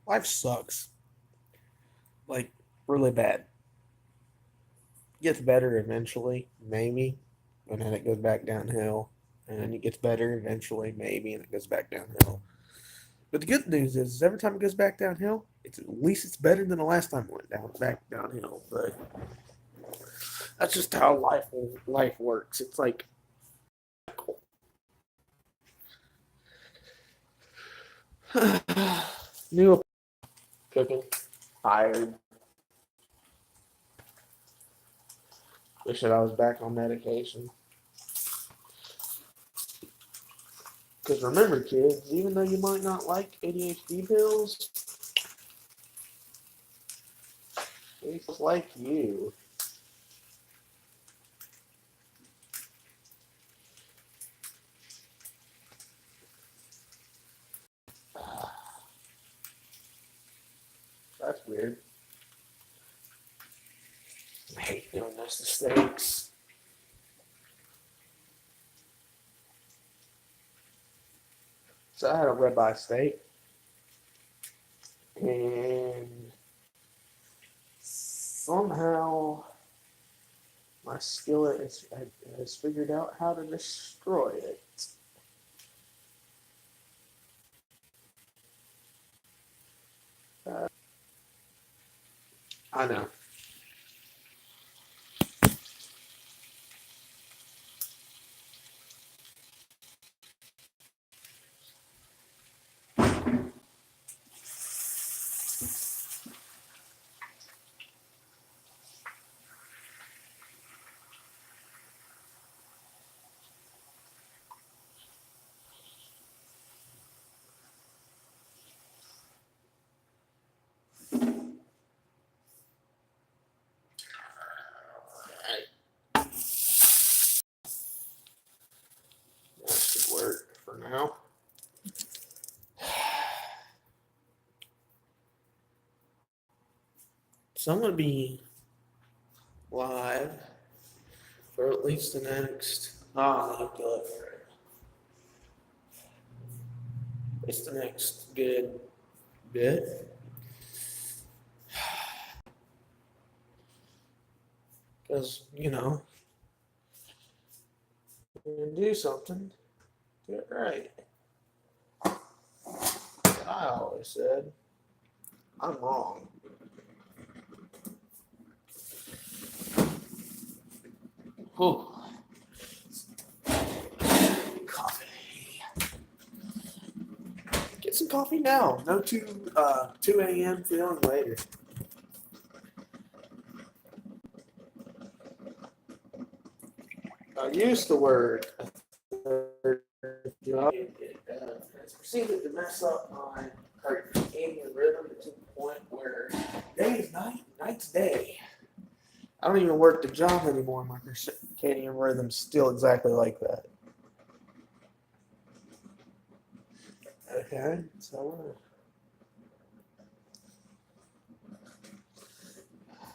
Life sucks. Like, really bad. Gets better eventually, maybe, and then it goes back downhill. And then it gets better eventually, maybe, and it goes back downhill. But the good news is every time it goes back downhill, it's at least it's better than the last time it went back downhill. But that's just how life works. It's like new cooking, tired. Wish that I was back on medication. Because remember, kids, even though you might not like ADHD pills, it's like you. That's weird. I hate doing this to steaks. So I had a ribeye steak, and somehow my skillet has figured out how to destroy it. Uh, I know. That should work for now. So I'm going to be live for at least the next. It's the next good bit. Because, when you do something, do it right. I always said, I'm wrong. Whew. Coffee. Get some coffee now. No 2 a.m. feeling later. I used to work a third job. It's proceeded to mess up my circadian rhythm to the point where day is night, night's day. I don't even work the job anymore. My circadian rhythm's still exactly like that. Okay, so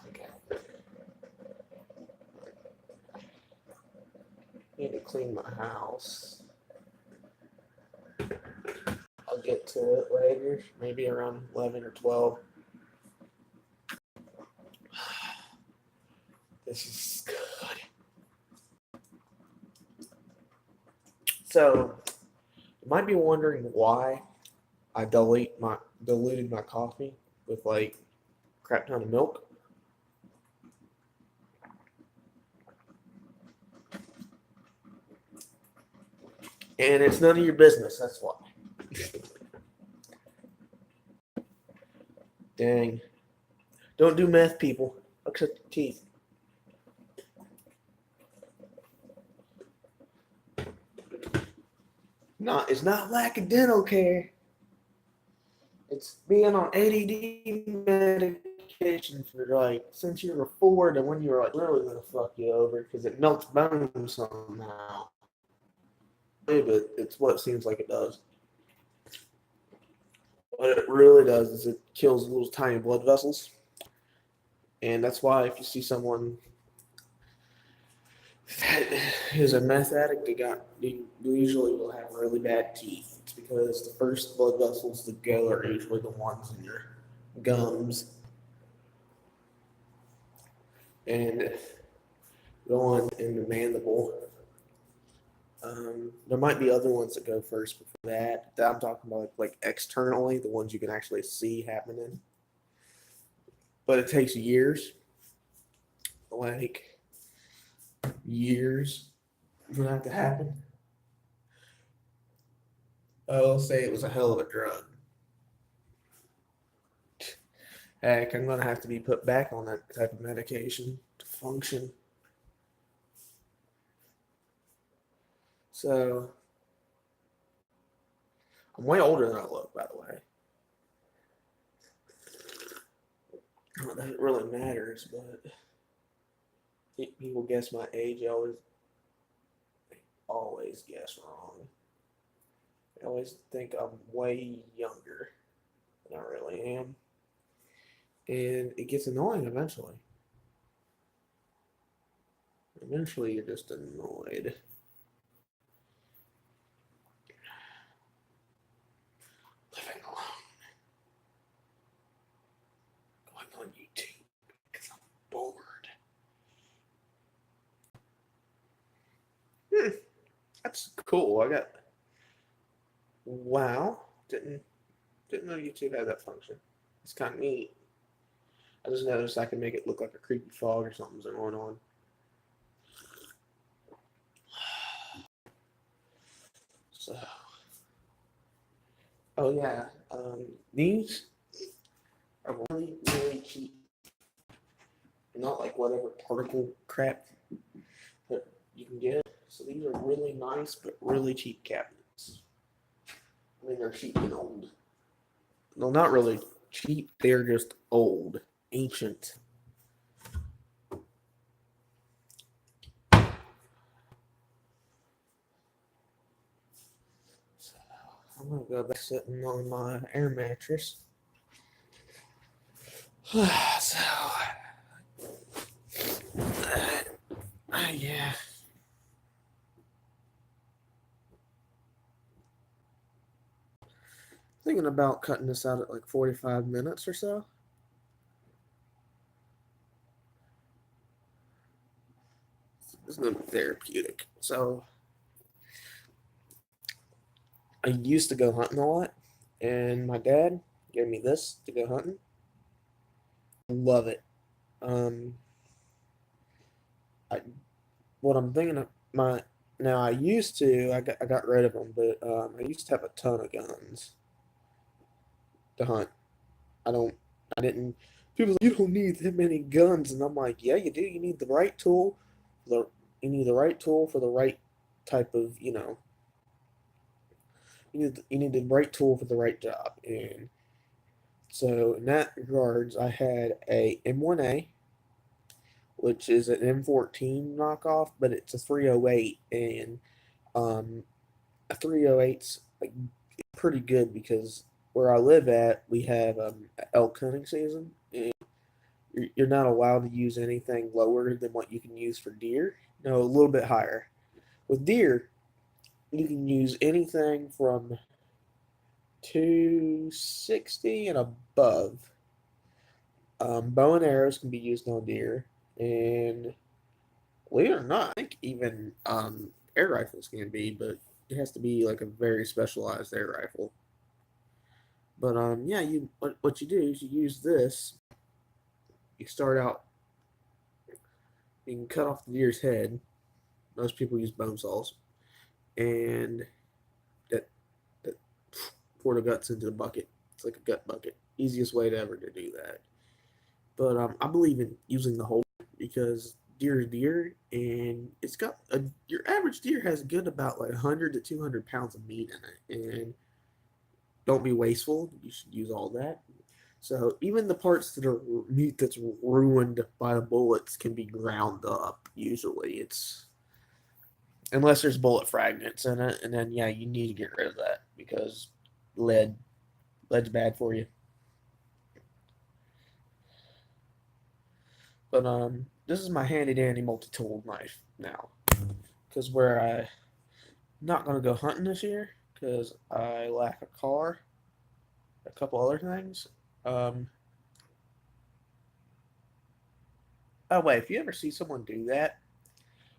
okay. Need to clean my house. I'll get to it later, maybe around 11 or 12. This is good. So, you might be wondering why I diluted my coffee with like crap ton of milk. And it's none of your business, that's why. Dang. Don't do meth, people. Except your teeth. It's not lack of dental care. It's being on ADD medication for like since you were 4 to when you were like really gonna fuck you over because it melts bones somehow. But it's what it seems like it does. What it really does is it kills little tiny blood vessels, and that's why if you see someone He was a meth addict. He usually will have really bad teeth. It's because the first blood vessels that go are usually the ones in your gums and go on in the mandible. There might be other ones that go first before that. I'm talking about like externally, the ones you can actually see happening. But it takes years, like years, for that to happen. I'll say it was a hell of a drug. Heck, I'm gonna have to be put back on that type of medication to function. So I'm way older than I look, by the way. Not that it really matters, but people guess my age. Always guess wrong. I always think I'm way younger than I really am, and it gets annoying eventually. Eventually, you're just annoyed. Living alone, going on YouTube because I'm bored. Hmm, that's cool. I got wow. Didn't know YouTube had that function. It's kind of neat. I just noticed I can make it look like a creepy fog or something's going on. So, oh yeah, these are really really cheap. Not like whatever particle crap that you can get. So these are really nice but really cheap cabinets. I mean, they're cheap and old. No, not really cheap. They're just old, ancient. So I'm gonna go back sitting on my air mattress. So, yeah. Thinking about cutting this out at like 45 minutes or so. It's gonna be therapeutic. So I used to go hunting a lot, and my dad gave me this to go hunting. I love it. Um, I what I'm thinking of my now I used to I got rid of them, but I used to have a ton of guns to hunt. I don't I didn't. People say, you don't need that many guns, and I'm like, yeah, you do. You need the right tool. The you need the right tool for the right type of you need the right tool for the right job. And so in that regards, I had a M1A, which is an M14 knockoff, but it's a 308, and a 308's like pretty good because where I live at, we have elk hunting season, and you're not allowed to use anything lower than what you can use for deer. No, a little bit higher. With deer, you can use anything from 260 and above. Bow and arrows can be used on deer, and believe it or not, I think even air rifles can be, but it has to be like a very specialized air rifle. But yeah, what you do is you use this. You start out. You can cut off the deer's head. Most people use bone saws, and that that pour the guts into the bucket. It's like a gut bucket. Easiest way to ever to do that. But I believe in using the whole because deer is deer, and it's got your average deer has a good about like 100 to 200 pounds of meat in it, and don't be wasteful. You should use all that. So even the parts that are meat that's ruined by the bullets can be ground up. Usually, it's unless there's bullet fragments in it, and then yeah, you need to get rid of that because lead lead's bad for you. But this is my handy dandy multi tool knife. now. Because where I not going to go hunting this year because I lack a car, a couple other things. Um, oh wait, if you ever see someone do that,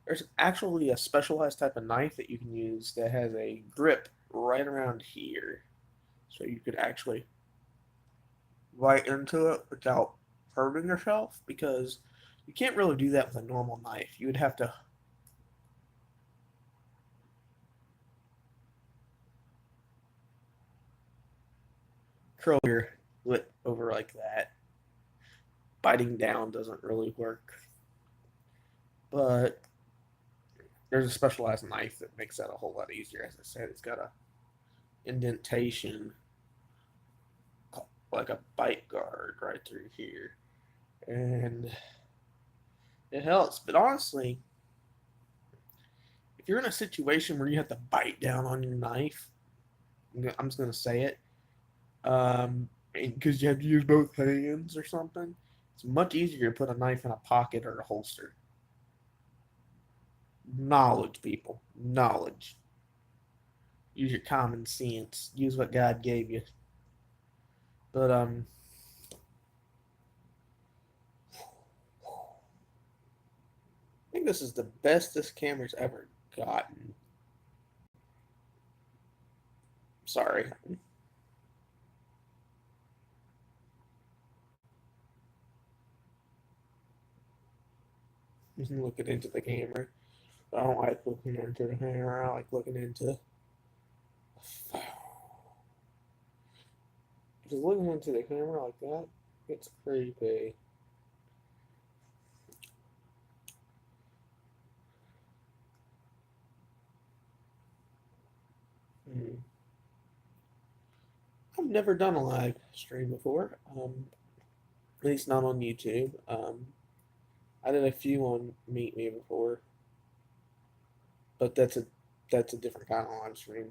there's actually a specialized type of knife that you can use that has a grip right around here, so you could actually bite into it without hurting yourself. Because you can't really do that with a normal knife. You would have to curl your lip over like that. Biting down doesn't really work, but there's a specialized knife that makes that a whole lot easier. As I said, it's got a indentation like a bite guard right through here, and it helps. But honestly, if you're in a situation where you have to bite down on your knife, I'm just gonna say it, because you have to use both hands or something. It's much easier to put a knife in a pocket or a holster. Knowledge, people, knowledge. Use your common sense. Use what God gave you. But I think this is the best this camera's ever gotten. Sorry. Looking into the camera. I don't like looking into the camera. I like looking into the phone. Just looking into the camera like that, it's creepy. Hmm. I've never done a live stream before. At least not on YouTube. I did a few on Meet Me before, but that's a different kind of live stream.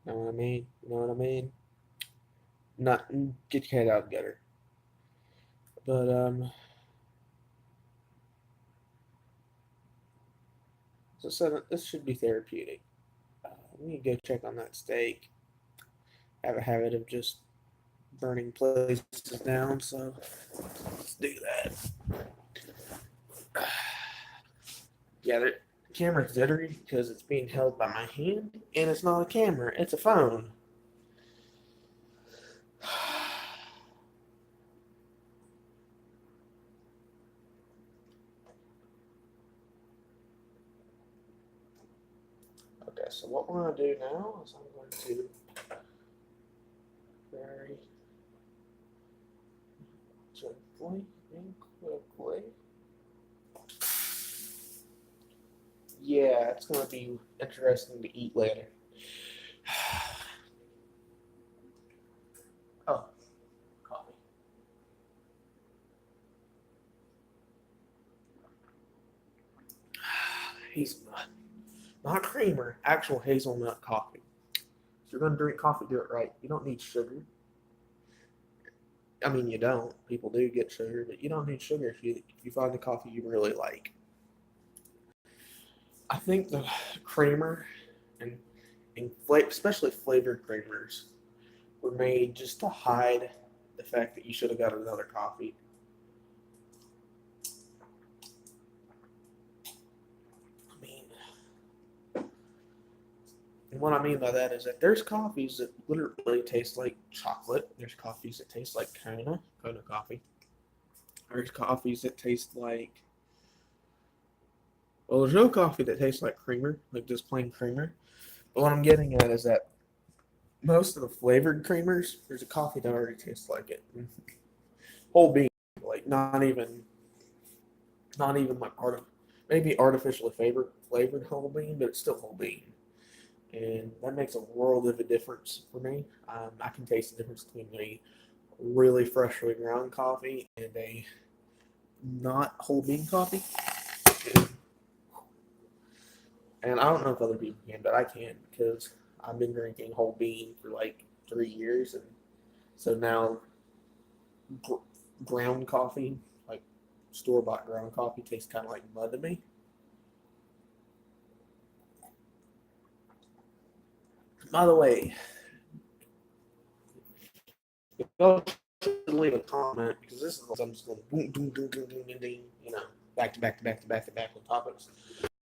Know what I mean? You know what I mean? Not get your head out of the gutter. But so this should be therapeutic. Let me go check on that steak. I have a habit of just burning places down, so let's do that. Yeah, the camera's jittery because it's being held by my hand, and it's not a camera; it's a phone. Okay, so what we're gonna do now is I'm going to very gently and quickly. Yeah, it's gonna be interesting to eat later. Oh, coffee. Hazelnut, not creamer, actual hazelnut coffee. If you're gonna drink coffee, do it right. You don't need sugar. I mean, you don't. People do get sugar, but you don't need sugar if you find the coffee you really like. I think the creamer and especially flavored creamers were made just to hide the fact that you should have got another coffee. I mean, and what I mean by that is that there's coffees that literally taste like chocolate. There's coffees that taste like Kona coffee. There's coffees that taste like, well, there's no coffee that tastes like creamer, like just plain creamer. But what I'm getting at is that most of the flavored creamers, there's a coffee that already tastes like it. Whole bean, like not even like maybe artificially flavored whole bean, but it's still whole bean, and that makes a world of a difference for me. I can taste the difference between a really freshly ground coffee and a not whole bean coffee. And I don't know if other people can, but I can because I've been drinking whole bean for like 3 years, and so now gr- ground coffee, like store bought ground coffee, tastes kind of like mud to me. By the way, y'all should leave a comment because this is I'm just going boom, boom, boom, boom, boom, boom, boom, back to back to back to back to back with topics.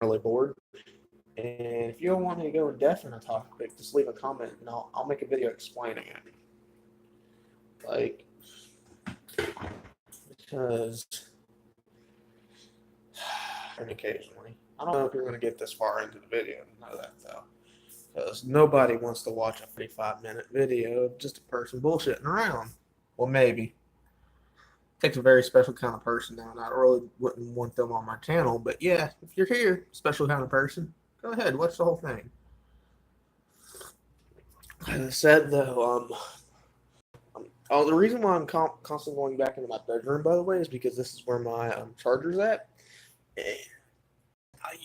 I'm really bored. And if you don't want me to go in depth on a topic, just leave a comment and I'll make a video explaining it. Like, because and occasionally, I don't know if you're going to get this far into the video to know that though, because nobody wants to watch a 45-minute video of just a person bullshitting around. Well, maybe. It takes a very special kind of person now, and I really wouldn't want them on my channel. But yeah, if you're here, special kind of person, go ahead, watch the whole thing. As I said though, the reason why I'm constantly going back into my bedroom, by the way, is because this is where my charger's at.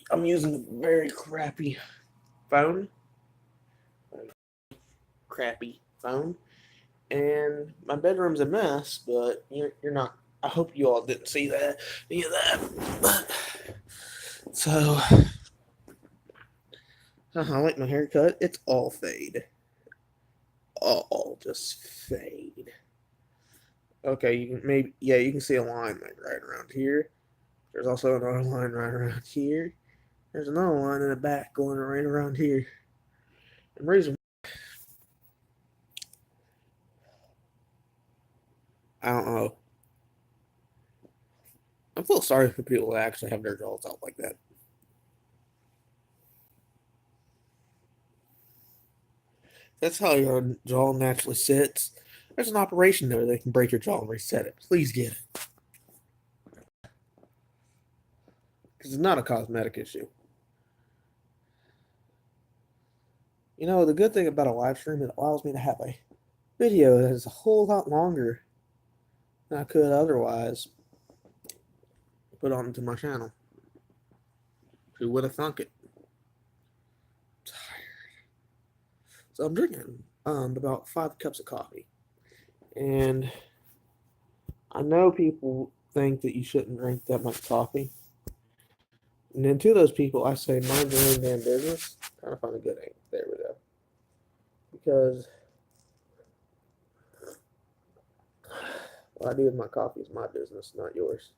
I'm using a very crappy phone. And my bedroom's a mess, but you're not. I hope you all didn't see that, any of that. But so, I like my haircut. It's all fade, all just fade. Okay, you can you can see a line like right around here. There's also another line right around here. There's another line in the back going right around here. And the reason I don't know. I feel sorry for people that actually have their jaws out like that. That's how your jaw naturally sits. There's an operation there that can break your jaw and reset it. Please get it. Because it's not a cosmetic issue. You know, the good thing about a live stream, it allows me to have a video that is a whole lot longer than I could otherwise put onto my channel. Who would have thunk it? I'm tired. So I'm drinking about 5 cups of coffee. And I know people think that you shouldn't drink that much coffee. And then to those people, I say, mind your own damn business. Trying to find a good angle. There we go. Because what I do with my coffee is my business, not yours.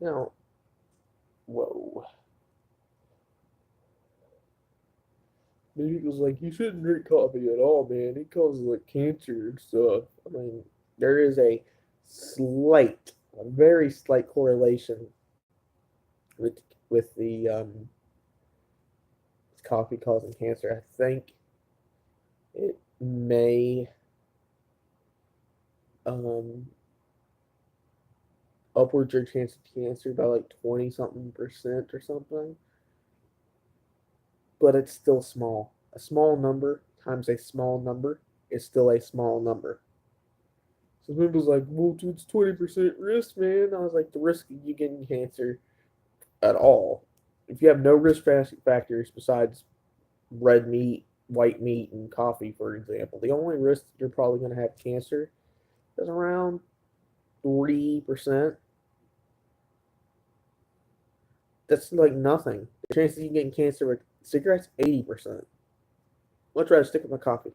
Now, whoa. People's like, you shouldn't drink coffee at all, man. It causes like cancer and stuff. I mean, there is a very slight correlation with the coffee causing cancer. I think it may upwards your chance of cancer by like 20 something percent or something. But it's still small. A small number times a small number is still a small number. So people's like, well, it's 20% risk, man. I was like, the risk of you getting cancer at all, if you have no risk factors besides red meat, white meat, and coffee, for example, the only risk you're probably going to have cancer is around 3%. That's like nothing. The chances of you getting cancer with cigarettes, 80%. Much rather stick with my coffee.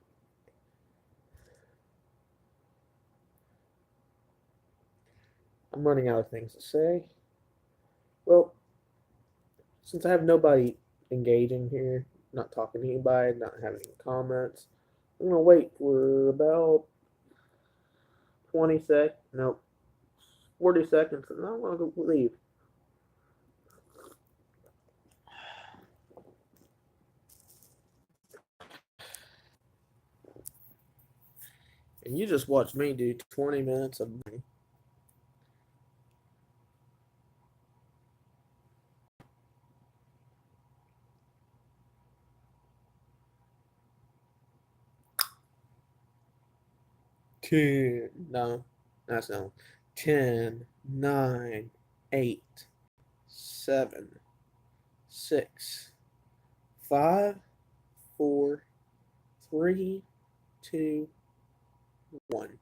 I'm running out of things to say. Well, since I have nobody engaging here, not talking to anybody, not having any comments, I'm gonna wait for about 20 seconds. Nope, 40 seconds, and I'm gonna go leave. And you just watch me do 20 minutes of me. No, that's no. 10, 9, 8, 7, 6, 5, 4, 3, 2, 1.